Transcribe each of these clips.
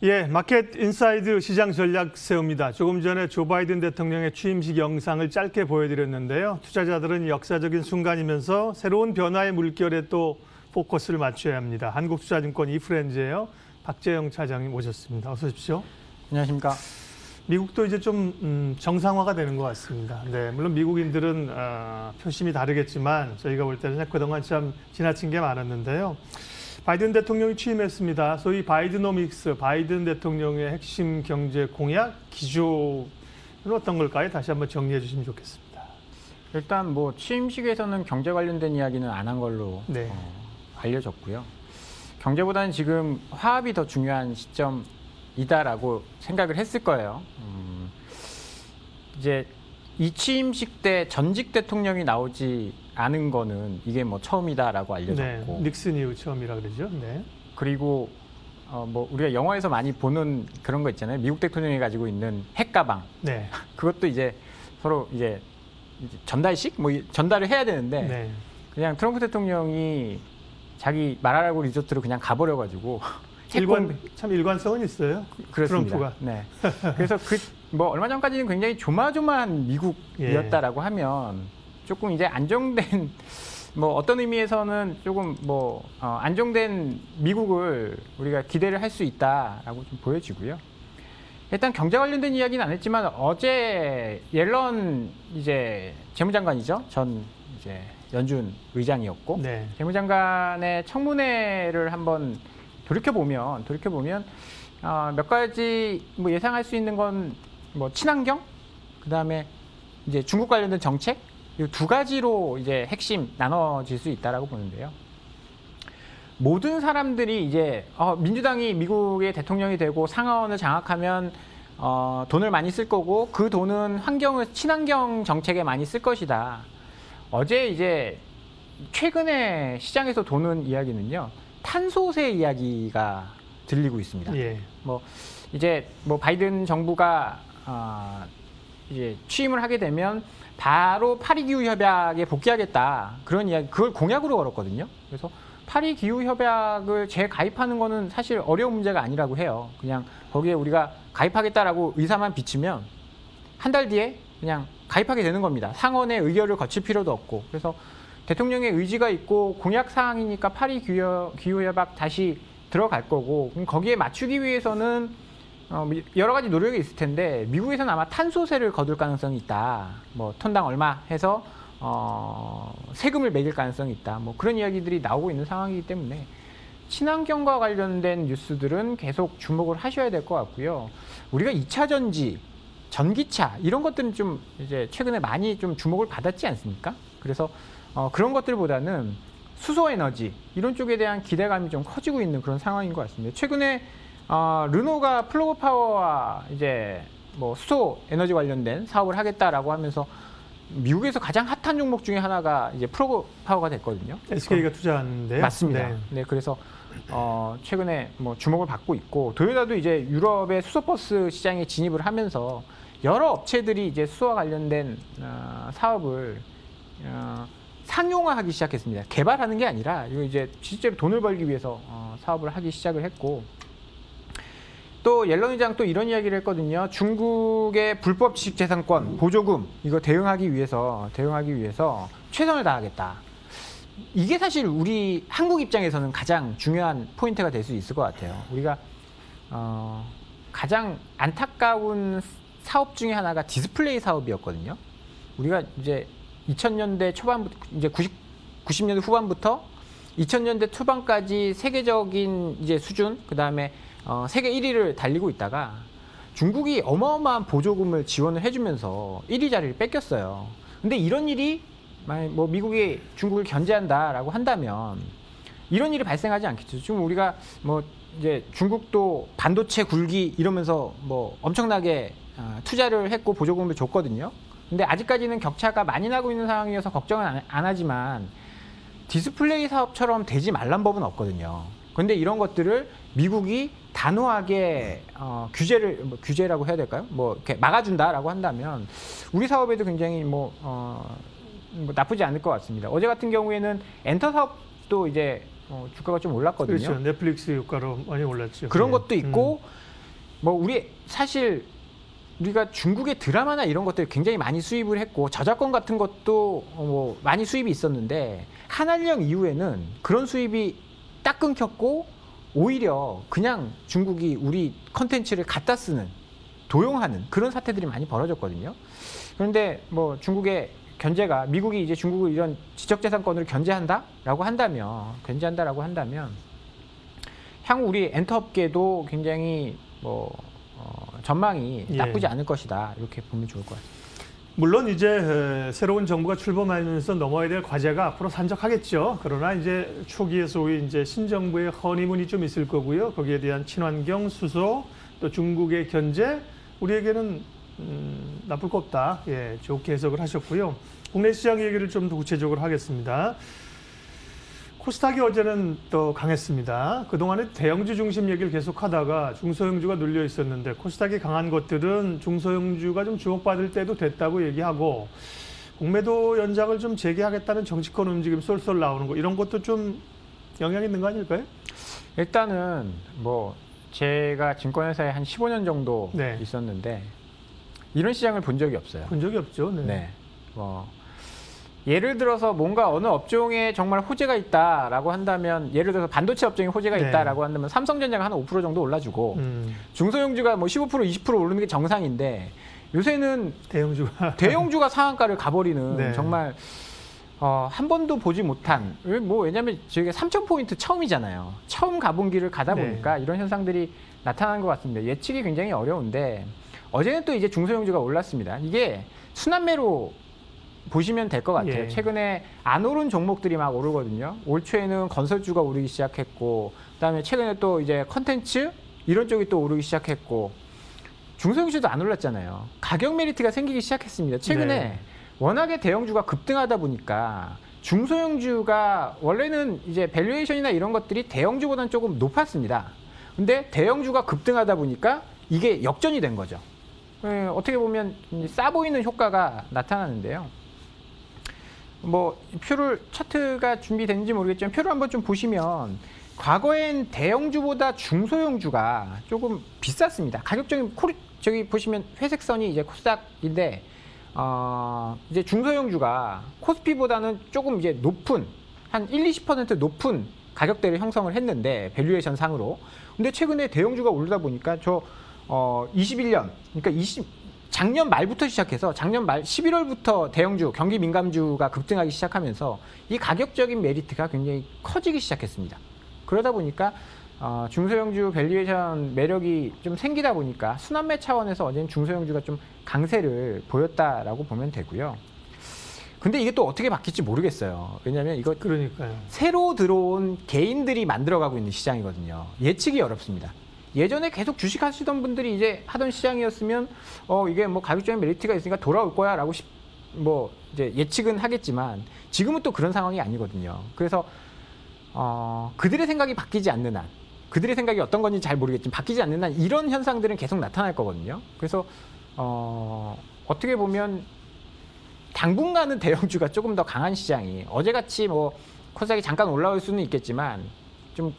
예, 마켓 인사이드 시장 전략 세웁니다. 조금 전에 조 바이든 대통령의 취임식 영상을 짧게 보여드렸는데요. 투자자들은 역사적인 순간이면서 새로운 변화의 물결에 또 포커스를 맞춰야 합니다. 한국투자증권 이프렌즈예요. 박재영 차장님 모셨습니다. 어서 오십시오. 안녕하십니까. 미국도 이제 좀 정상화가 되는 것 같습니다. 네, 물론 미국인들은 표심이 다르겠지만 저희가 볼 때는 그동안 참 지나친 게 많았는데요. 바이든 대통령이 취임했습니다. 소위 바이드노믹스, 바이든 대통령의 핵심 경제 공약, 기조는 어떤 걸까요? 다시 한번 정리해 주시면 좋겠습니다. 일단 뭐 취임식에서는 경제 관련된 이야기는 안 한 걸로 네. 알려졌고요. 경제보다는 지금 화합이 더 중요한 시점이다라고 생각을 했을 거예요. 이제 이 취임식 때 전직 대통령이 나오지 않은 거는 이게 뭐 처음이다라고 알려졌고, 네, 닉슨 이후 처음이라 그러죠. 네. 그리고 뭐 우리가 영화에서 많이 보는 그런 거 있잖아요. 미국 대통령이 가지고 있는 핵가방. 네. 그것도 이제 서로 이제 전달식 뭐 전달을 해야 되는데 네. 그냥 트럼프 대통령이 자기 말하라고 리조트로 그냥 가버려가지고 참 일관성은 있어요. 그렇습니다. 트럼프가. 네. 그래서 뭐 얼마 전까지는 굉장히 조마조마한 미국이었다라고 하면 조금 이제 안정된 뭐 어떤 의미에서는 조금 뭐 안정된 미국을 우리가 기대를 할 수 있다라고 좀 보여지고요. 일단 경제 관련된 이야기는 안 했지만 어제 옐런 이제 재무장관이죠. 전 이제 연준 의장이었고, 네. 재무장관의 청문회를 한번 돌이켜 보면 몇 가지 뭐 예상할 수 있는 건 뭐 친환경, 그다음에 이제 중국 관련된 정책, 이 두 가지로 이제 핵심 나눠질 수 있다라고 보는데요. 모든 사람들이 이제 민주당이 미국의 대통령이 되고 상하원을 장악하면 돈을 많이 쓸 거고 그 돈은 친환경 정책에 많이 쓸 것이다. 어제 이제 최근에 시장에서 도는 이야기는요, 탄소세 이야기가 들리고 있습니다. 예. 뭐 이제 뭐 바이든 정부가 이제 취임을 하게 되면 바로 파리 기후 협약에 복귀하겠다, 그런 이야기, 그걸 공약으로 걸었거든요. 그래서 파리 기후 협약을 재가입하는 거는 사실 어려운 문제가 아니라고 해요. 그냥 거기에 우리가 가입하겠다라고 의사만 비치면 한 달 뒤에 그냥 가입하게 되는 겁니다. 상원의 의결을 거칠 필요도 없고. 그래서 대통령의 의지가 있고 공약 사항이니까 파리 기후 협약 다시 들어갈 거고, 거기에 맞추기 위해서는 여러 가지 노력이 있을 텐데 미국에서는 아마 탄소세를 거둘 가능성이 있다. 뭐 톤당 얼마 해서 세금을 매길 가능성이 있다. 뭐 그런 이야기들이 나오고 있는 상황이기 때문에 친환경과 관련된 뉴스들은 계속 주목을 하셔야 될 것 같고요. 우리가 2차 전지, 전기차 이런 것들은 좀 이제 최근에 많이 좀 주목을 받았지 않습니까? 그래서 그런 것들보다는 수소 에너지 이런 쪽에 대한 기대감이 좀 커지고 있는 그런 상황인 것 같습니다. 최근에 르노가 플러그 파워와 이제 뭐 수소 에너지 관련된 사업을 하겠다라고 하면서 미국에서 가장 핫한 종목 중에 하나가 이제 플러그 파워가 됐거든요. SK가 투자하는데요. 맞습니다. 네. 네, 그래서 최근에 뭐 주목을 받고 있고, 도요타도 이제 유럽의 수소버스 시장에 진입을 하면서 여러 업체들이 이제 수소와 관련된 사업을 상용화하기 시작했습니다. 개발하는 게 아니라 이거 이제 실제로 돈을 벌기 위해서 사업을 하기 시작을 했고, 또 옐런 의장 또 이런 이야기를 했거든요. 중국의 불법 지식재산권 보조금 이거 대응하기 위해서 최선을 다하겠다. 이게 사실 우리 한국 입장에서는 가장 중요한 포인트가 될 수 있을 것 같아요. 우리가 가장 안타까운 사업 중에 하나가 디스플레이 사업이었거든요. 우리가 이제 2000년대 초반부터 이제 90년대 후반부터 2000년대 초반까지 세계적인 이제 수준, 그다음에 세계 1위를 달리고 있다가 중국이 어마어마한 보조금을 지원을 해주면서 1위 자리를 뺏겼어요. 근데 이런 일이 만약 뭐 미국이 중국을 견제한다라고 한다면 이런 일이 발생하지 않겠죠. 지금 우리가 뭐 이제 중국도 반도체 굴기 이러면서 뭐 엄청나게 투자를 했고 보조금을 줬거든요. 근데 아직까지는 격차가 많이 나고 있는 상황이어서 걱정은 안 하지만 디스플레이 사업처럼 되지 말란 법은 없거든요. 그런데 이런 것들을 미국이 단호하게 규제라고 해야 될까요? 뭐 이렇게 막아준다라고 한다면 우리 사업에도 굉장히 뭐 나쁘지 않을 것 같습니다. 어제 같은 경우에는 엔터 사업도 이제 주가가 좀 올랐거든요. 그렇죠. 넷플릭스 효과로 많이 올랐죠. 그런 것도 있고 뭐 우리 사실 우리가 중국의 드라마나 이런 것들 굉장히 많이 수입을 했고 저작권 같은 것도 뭐 많이 수입이 있었는데 한한령 이후에는 그런 수입이 딱 끊겼고 오히려 그냥 중국이 우리 컨텐츠를 갖다 쓰는 도용하는 그런 사태들이 많이 벌어졌거든요. 그런데 뭐 중국의 견제가 미국이 이제 중국을 이런 지적재산권을 견제한다라고 한다면 향후 우리 엔터업계도 굉장히 뭐 전망이 예. 나쁘지 않을 것이다 이렇게 보면 좋을 것 같습니다. 물론 이제 새로운 정부가 출범하면서 넘어야 될 과제가 앞으로 산적하겠죠. 그러나 이제 초기에 소위 이제 신정부의 허니문이 좀 있을 거고요. 거기에 대한 친환경 수소 또 중국의 견제 우리에게는 나쁠 거 없다. 예, 좋게 해석을 하셨고요. 국내 시장 얘기를 좀 더 구체적으로 하겠습니다. 코스닥이 어제는 또 강했습니다. 그동안에 대형주 중심 얘기를 계속하다가 중소형주가 눌려 있었는데 코스닥이 강한 것들은 중소형주가 좀 주목받을 때도 됐다고 얘기하고 공매도 연장을 좀 재개하겠다는 정치권 움직임 쏠쏠 나오는 거 이런 것도 좀 영향이 있는 거 아닐까요? 일단은 뭐 제가 증권회사에 한 15년 정도 네. 있었는데 이런 시장을 본 적이 없어요. 본 적이 없죠. 네. 네. 예를 들어서 뭔가 어느 업종에 정말 호재가 있다라고 한다면 예를 들어서 반도체 업종에 호재가 네. 있다라고 한다면 삼성전자가 한 5% 정도 올라주고 중소형주가 뭐 15% 20% 오르는 게 정상인데 요새는 대형주가 상한가를 가버리는 네. 정말 한 번도 보지 못한 뭐 왜냐하면 저희가 3,000포인트 처음이잖아요. 처음 가본 길을 가다 보니까 이런 현상들이 나타난 것 같습니다. 예측이 굉장히 어려운데 어제는 또 이제 중소형주가 올랐습니다. 이게 순환매로 보시면 될 것 같아요. 예. 최근에 안 오른 종목들이 막 오르거든요. 올 초에는 건설주가 오르기 시작했고, 그다음에 최근에 또 이제 컨텐츠 이런 쪽이 또 오르기 시작했고, 중소형주도 안 올랐잖아요. 가격 메리트가 생기기 시작했습니다. 최근에 네. 워낙에 대형주가 급등하다 보니까 중소형주가 원래는 이제 밸류에이션이나 이런 것들이 대형주보다는 조금 높았습니다. 근데 대형주가 급등하다 보니까 이게 역전이 된 거죠. 어떻게 보면 싸 보이는 효과가 나타나는데요. 뭐 표를 차트가 준비됐는지 모르겠지만 표를 한번 좀 보시면 과거엔 대형주보다 중소형주가 조금 비쌌습니다. 가격적인 저기 보시면 회색 선이 이제 코스닥인데 이제 중소형주가 코스피보다는 조금 이제 높은 한 1-20% 높은 가격대를 형성을 했는데 밸류에이션 상으로. 근데 최근에 대형주가 오르다 보니까 21년 그러니까 작년 말부터 시작해서 작년 말 11월부터 대형주, 경기 민감주가 급등하기 시작하면서 이 가격적인 메리트가 굉장히 커지기 시작했습니다. 그러다 보니까 중소형주 밸류에이션 매력이 좀 생기다 보니까 순환매 차원에서 어제는 중소형주가 좀 강세를 보였다라고 보면 되고요. 근데 이게 또 어떻게 바뀔지 모르겠어요. 왜냐하면 이거 그러니까요. 새로 들어온 개인들이 만들어가고 있는 시장이거든요. 예측이 어렵습니다. 예전에 계속 주식하시던 분들이 이제 하던 시장이었으면 이게 뭐 가격적인 메리트가 있으니까 돌아올 거야라고 뭐 이제 예측은 하겠지만 지금은 또 그런 상황이 아니거든요. 그래서 그들의 생각이 바뀌지 않는 한, 그들의 생각이 어떤 건지 잘 모르겠지만 바뀌지 않는 한 이런 현상들은 계속 나타날 거거든요. 그래서 어떻게 보면 당분간은 대형주가 조금 더 강한 시장이 어제같이 뭐 코스닥이 잠깐 올라올 수는 있겠지만 좀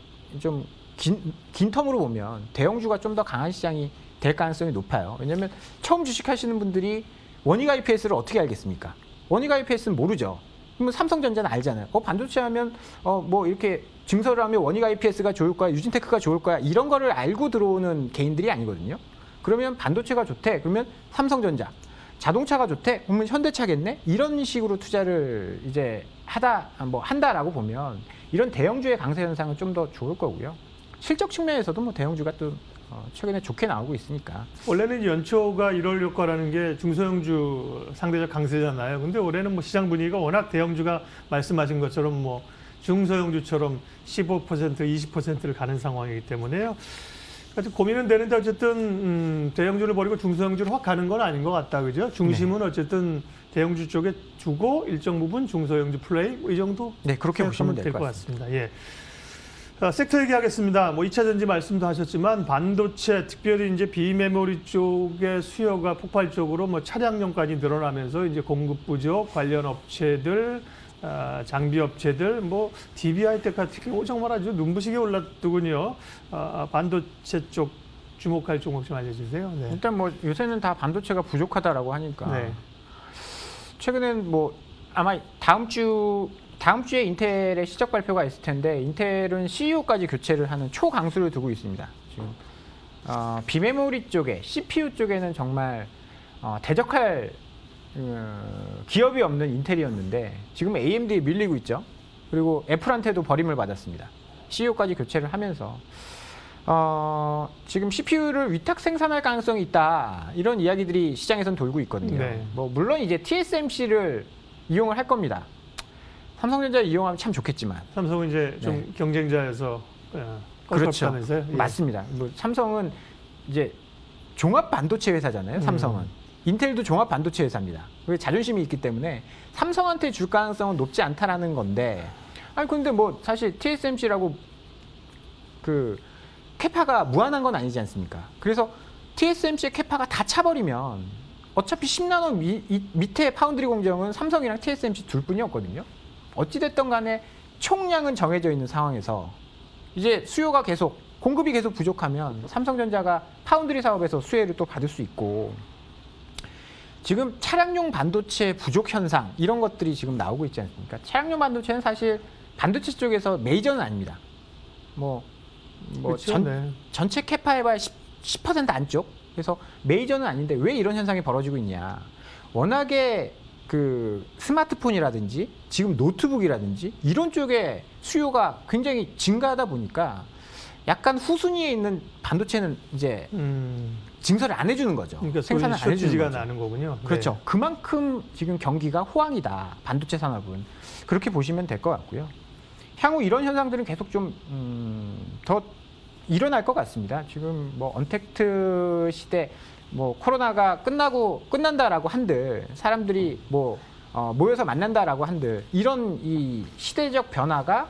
긴 텀으로 보면 대형주가 좀 더 강한 시장이 될 가능성이 높아요. 왜냐하면 처음 주식하시는 분들이 원익 IPS를 어떻게 알겠습니까? 원익 IPS는 모르죠. 그러면 삼성전자는 알잖아요. 반도체 하면 뭐 이렇게 증설을 하면 원익 IPS가 좋을 거야, 유진테크가 좋을 거야 이런 거를 알고 들어오는 개인들이 아니거든요. 그러면 반도체가 좋대. 그러면 삼성전자. 자동차가 좋대. 그러면 현대차겠네. 이런 식으로 투자를 이제 한다라고 보면 이런 대형주의 강세 현상은 좀 더 좋을 거고요. 실적 측면에서도 뭐 대형주가 또 최근에 좋게 나오고 있으니까. 원래는 연초가 1월 효과라는 게 중소형주 상대적 강세잖아요. 근데 올해는 뭐 시장 분위기가 워낙 대형주가 말씀하신 것처럼 뭐 중소형주처럼 15%, 20%를 가는 상황이기 때문에요. 그래서 고민은 되는데 어쨌든 대형주를 버리고 중소형주로 확 가는 건 아닌 것 같다, 그죠? 중심은 네. 어쨌든 대형주 쪽에 두고 일정 부분 중소형주 플레이 이 정도. 네, 그렇게 보시면 될 것 같습니다. 예. 섹터 얘기하겠습니다. 뭐 2차 전지 말씀도 하셨지만 반도체, 특별히 이제 비메모리 쪽의 수요가 폭발적으로 뭐 차량용까지 늘어나면서 이제 공급 부족 관련 업체들, 장비 업체들, 뭐 DBI 때 같은 경우 정말 아주 눈부시게 올랐더군요. 반도체 쪽 주목할 종목 좀 알려주세요. 네. 일단 뭐 요새는 다 반도체가 부족하다라고 하니까 네. 최근엔 뭐 아마 다음 주에 인텔의 실적 발표가 있을 텐데 인텔은 CEO까지 교체를 하는 초강수를 두고 있습니다. 지금 비메모리 쪽에 CPU 쪽에는 정말 대적할 기업이 없는 인텔이었는데 지금 AMD에 밀리고 있죠. 그리고 애플한테도 버림을 받았습니다. CEO까지 교체를 하면서 지금 CPU를 위탁 생산할 가능성이 있다 이런 이야기들이 시장에선 돌고 있거든요. 네. 뭐 물론 이제 TSMC를 이용을 할 겁니다. 삼성전자를 이용하면 참 좋겠지만 삼성은 이제 좀 네. 경쟁자여서 그렇죠. 꺾었다면서요? 예. 맞습니다. 뭐 삼성은 이제 종합 반도체 회사잖아요. 삼성은 인텔도 종합 반도체 회사입니다. 왜 자존심이 있기 때문에 삼성한테 줄 가능성은 높지 않다라는 건데 아니 근데 뭐 사실 TSMC라고 그 캐파가 무한한 건 아니지 않습니까? 그래서 TSMC의 캐파가 다 차버리면 어차피 10나노 밑에 파운드리 공정은 삼성이랑 TSMC 둘 뿐이었거든요. 어찌됐든 간에 총량은 정해져 있는 상황에서 이제 수요가 계속 공급이 계속 부족하면 삼성전자가 파운드리 사업에서 수혜를 또 받을 수 있고 지금 차량용 반도체 부족 현상 이런 것들이 지금 나오고 있지 않습니까? 차량용 반도체는 사실 반도체 쪽에서 메이저는 아닙니다. 그렇죠? 네. 전체 캐파 해봐야 10% 안쪽. 그래서 메이저는 아닌데 왜 이런 현상이 벌어지고 있냐? 워낙에 그 스마트폰이라든지 지금 노트북이라든지 이런 쪽에 수요가 굉장히 증가하다 보니까 약간 후순위에 있는 반도체는 이제 증설을 안 해주는 거죠. 그러니까 생산을 안 해주는 거죠. 나는 거군요. 그렇죠. 네. 그만큼 지금 경기가 호황이다. 반도체 산업은. 그렇게 보시면 될 것 같고요. 향후 이런 현상들은 계속 좀 더 일어날 것 같습니다. 지금 뭐 언택트 시대 뭐 코로나가 끝난다라고 한들 사람들이 뭐 모여서 만난다라고 한들 이런 이 시대적 변화가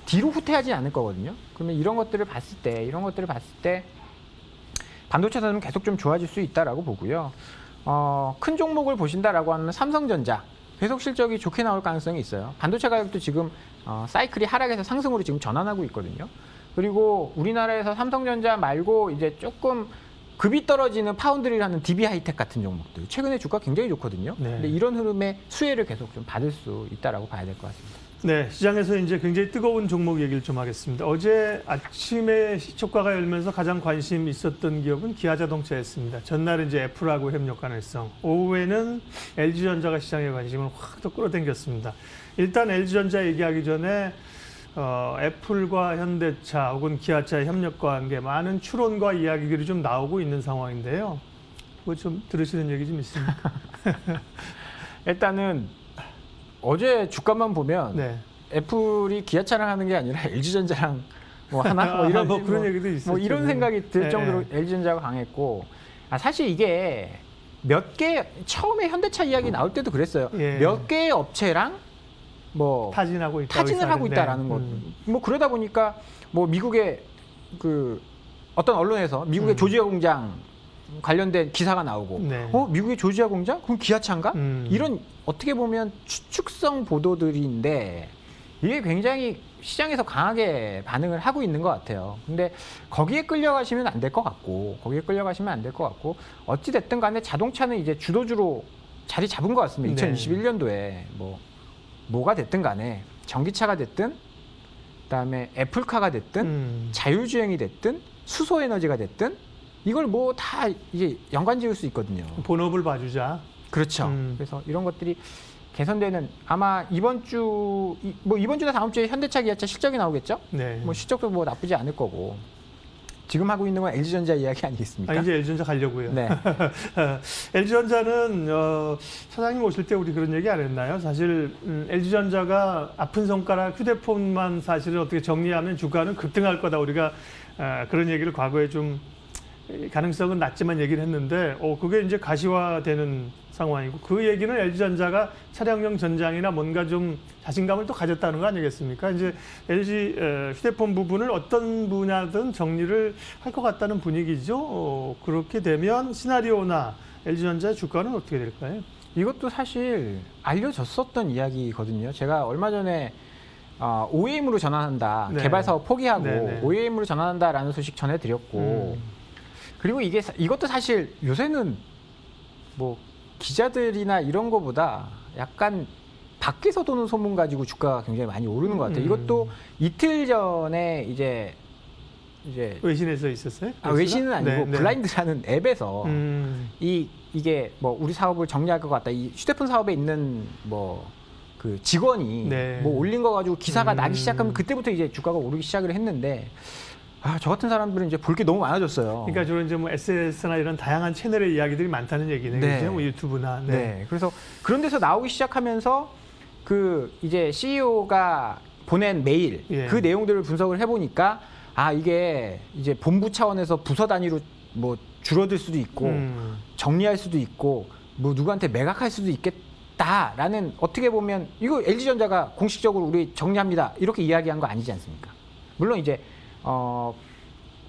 뒤로 후퇴하지 않을 거거든요. 그러면 이런 것들을 봤을 때 반도체 산업은 계속 좀 좋아질 수 있다라고 보고요. 큰 종목을 보신다라고 하면 삼성전자 계속 실적이 좋게 나올 가능성이 있어요. 반도체 가격도 지금 사이클이 하락에서 상승으로 지금 전환하고 있거든요. 그리고 우리나라에서 삼성전자 말고 이제 조금 급이 떨어지는 파운드리라는 DB 하이텍 같은 종목들 최근에 주가 굉장히 좋거든요. 네. 근데 이런 흐름의 수혜를 계속 좀 받을 수 있다라고 봐야 될 것 같습니다. 네, 시장에서 이제 굉장히 뜨거운 종목 얘기를 좀 하겠습니다. 어제 아침에 시초가가 열면서 가장 관심 있었던 기업은 기아자동차였습니다. 전날은 이제 애플하고 협력 가능성, 오후에는 LG전자가 시장의 관심을 확 더 끌어당겼습니다. 일단 LG전자 얘기하기 전에 애플과 현대차 혹은 기아차의 협력 관계 많은 추론과 이야기들이 좀 나오고 있는 상황인데요. 뭐 좀 들으시는 얘기 좀 있습니까? 일단은 어제 주가만 보면 네. 애플이 기아차랑 하는 게 아니라 LG전자랑 뭐 하나 뭐 이런 뭐 그런 얘기도 있었죠. 뭐 이런 생각이 들 네, 정도로 네. LG전자가 강했고 사실 이게 몇 개 처음에 현대차 이야기 나올 때도 그랬어요. 예. 몇 개의 업체랑 뭐 타진을 하고 있다라는 것. 뭐 그러다 보니까 뭐 미국의 그 어떤 언론에서 미국의 조지아 공장 관련된 기사가 나오고 네. 미국의 조지아 공장? 그럼 기아차인가? 이런 어떻게 보면 추측성 보도들인데 이게 굉장히 시장에서 강하게 반응을 하고 있는 것 같아요. 근데 거기에 끌려가시면 안 될 것 같고 어찌 됐든 간에 자동차는 이제 주도주로 자리 잡은 것 같습니다. 네. 2021년도에 뭐가 됐든 간에 전기차가 됐든 그다음에 애플카가 됐든 자율주행이 됐든 수소에너지가 됐든 이걸 뭐 다 이제 연관 지을 수 있거든요. 본업을 봐주자. 그렇죠. 그래서 이런 것들이 개선되는 아마 이번 주나 다음 주에 현대차, 기아차 실적이 나오겠죠? 네. 뭐 실적도 뭐 나쁘지 않을 거고. 지금 하고 있는 건 LG전자 이야기 아니겠습니까? 이제 LG전자 가려고요. 네. LG전자는 사장님 오실 때 우리 그런 얘기 안 했나요? 사실 LG전자가 아픈 손가락 휴대폰만 사실은 어떻게 정리하면 주가는 급등할 거다. 우리가 그런 얘기를 과거에 좀 가능성은 낮지만 얘기를 했는데 그게 이제 가시화되는 상황이고 그 얘기는 LG전자가 차량용 전장이나 뭔가 좀 자신감을 또 가졌다는 거 아니겠습니까? 이제 LG 휴대폰 부분을 어떤 분야든 정리를 할 것 같다는 분위기죠. 그렇게 되면 시나리오나 LG전자의 주가는 어떻게 될까요? 이것도 사실 알려졌었던 이야기거든요. 제가 얼마 전에 OEM으로 전환한다. 네. 개발 사업 포기하고 네네. OEM으로 전환한다라는 소식 전해드렸고 그리고 이것도 사실 요새는 뭐 기자들이나 이런 거보다 약간 밖에서 도는 소문 가지고 주가가 굉장히 많이 오르는 것 같아요. 이것도 이틀 전에 이제 외신에서 있었어요? 외신은 아니고 네, 네. 블라인드라는 앱에서 이게 뭐 우리 사업을 정리할 것 같다. 이 휴대폰 사업에 있는 뭐 그 직원이 네. 뭐 올린 거 가지고 기사가 나기 시작하면 그때부터 이제 주가가 오르기 시작을 했는데 저 같은 사람들은 이제 볼 게 너무 많아졌어요. 그러니까 주로 이제 뭐 SNS나 이런 다양한 채널의 이야기들이 많다는 얘기네요. 네. 그죠? 뭐 유튜브나. 네. 네. 그래서 그런 데서 나오기 시작하면서 그 이제 CEO가 보낸 메일 예. 그 내용들을 분석을 해보니까 이게 이제 본부 차원에서 부서 단위로 뭐 줄어들 수도 있고 정리할 수도 있고 뭐 누구한테 매각할 수도 있겠다라는 어떻게 보면 이거 LG전자가 공식적으로 우리 정리합니다 이렇게 이야기한 거 아니지 않습니까? 물론 이제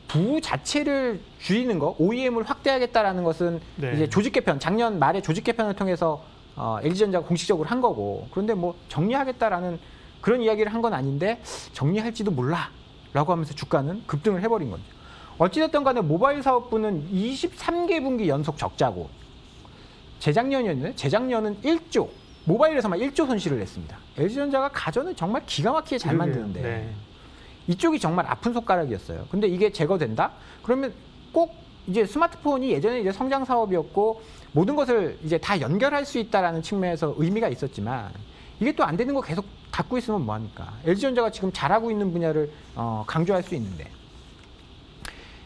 부 자체를 줄이는 거, OEM을 확대하겠다라는 것은 네. 이제 조직 개편, 작년 말에 조직 개편을 통해서 LG전자가 공식적으로 한 거고, 그런데 뭐 정리하겠다라는 그런 이야기를 한 건 아닌데 정리할지도 몰라라고 하면서 주가는 급등을 해버린 거죠. 어찌됐든 간에 모바일 사업부는 23개 분기 연속 적자고, 재작년은 1조, 모바일에서만 1조 손실을 냈습니다. LG전자가 가전을 정말 기가 막히게 잘 만드는데 네. 이쪽이 정말 아픈 손가락이었어요. 근데 이게 제거된다? 그러면 꼭 이제 스마트폰이 예전에 이제 성장 사업이었고 모든 것을 이제 다 연결할 수 있다라는 측면에서 의미가 있었지만 이게 또 안 되는 거 계속 갖고 있으면 뭐합니까? LG전자가 지금 잘하고 있는 분야를 강조할 수 있는데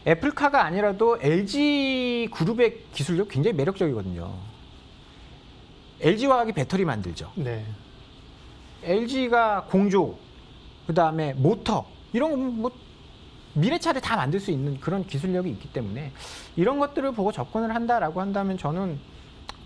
애플카가 아니라도 LG 그룹의 기술력 굉장히 매력적이거든요. LG화학이 배터리 만들죠. 네. LG가 공조, 그다음에 모터 이런 거 뭐 미래차를 다 만들 수 있는 그런 기술력이 있기 때문에 이런 것들을 보고 접근을 한다라고 한다면 저는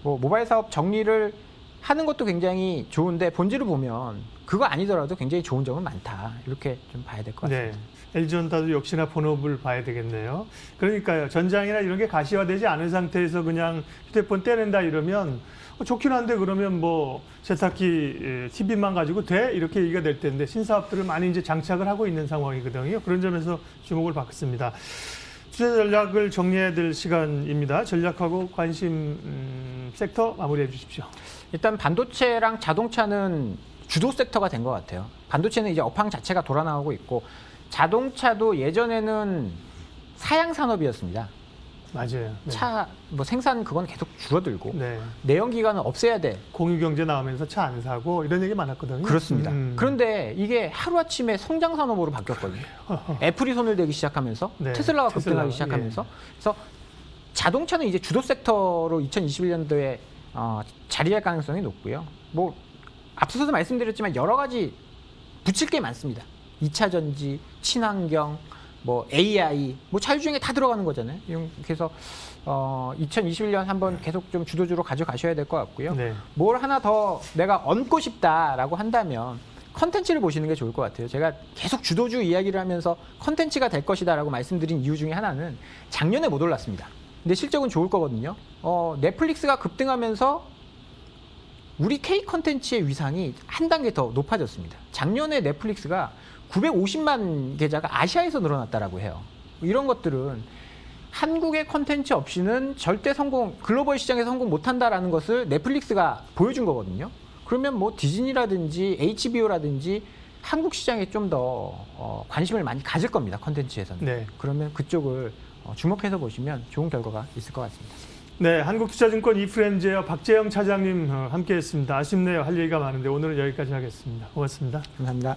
뭐 모바일 사업 정리를 하는 것도 굉장히 좋은데 본질을 보면 그거 아니더라도 굉장히 좋은 점은 많다. 이렇게 좀 봐야 될 것 같습니다. 네. LG전자도 역시나 본업을 봐야 되겠네요. 그러니까요. 전장이나 이런 게 가시화되지 않은 상태에서 그냥 휴대폰 떼낸다 이러면 좋긴 한데 그러면 뭐 세탁기, TV만 가지고 돼? 이렇게 얘기가 될 텐데 신사업들을 많이 이제 장착을 하고 있는 상황이거든요. 그런 점에서 주목을 받습니다. 투자 전략을 정리해야 될 시간입니다. 전략하고 관심 섹터 마무리해 주십시오. 일단 반도체랑 자동차는 주도 섹터가 된 것 같아요. 반도체는 이제 업황 자체가 돌아 나오고 있고 자동차도 예전에는 사양 산업이었습니다. 맞아요. 네. 차 뭐 생산 그건 계속 줄어들고 네. 내연기관은 없애야 돼. 공유경제 나오면서 차 안 사고 이런 얘기 많았거든요. 그렇습니다. 그런데 이게 하루아침에 성장 산업으로 바뀌었거든요. 애플이 손을 대기 시작하면서 네, 테슬라가 테슬라가, 급등하기 시작하면서 그래서 자동차는 이제 주도 섹터로 2021년도에 자리할 가능성이 높고요. 뭐 앞서서도 말씀드렸지만 여러 가지 붙일 게 많습니다. 2차 전지, 친환경, 뭐 AI, 뭐 자율주행에 다 들어가는 거잖아요. 그래서 2021년 한번 계속 좀 주도주로 가져가셔야 될 것 같고요. 네. 뭘 하나 더 내가 얹고 싶다라고 한다면 컨텐츠를 보시는 게 좋을 것 같아요. 제가 계속 주도주 이야기를 하면서 컨텐츠가 될 것이다라고 말씀드린 이유 중에 하나는 작년에 못 올랐습니다. 근데 실적은 좋을 거거든요. 넷플릭스가 급등하면서 우리 K 컨텐츠의 위상이 한 단계 더 높아졌습니다. 작년에 넷플릭스가 950만 계좌가 아시아에서 늘어났다라고 해요. 이런 것들은 한국의 컨텐츠 없이는 절대 글로벌 시장에서 성공 못한다라는 것을 넷플릭스가 보여준 거거든요. 그러면 뭐 디즈니라든지 HBO라든지 한국 시장에 좀 더 관심을 많이 가질 겁니다. 컨텐츠에서는. 네. 그러면 그쪽을 주목해서 보시면 좋은 결과가 있을 것 같습니다. 네, 한국투자증권 이프렌즈의 박재영 차장님 함께했습니다. 아쉽네요. 할 얘기가 많은데 오늘은 여기까지 하겠습니다. 고맙습니다. 감사합니다.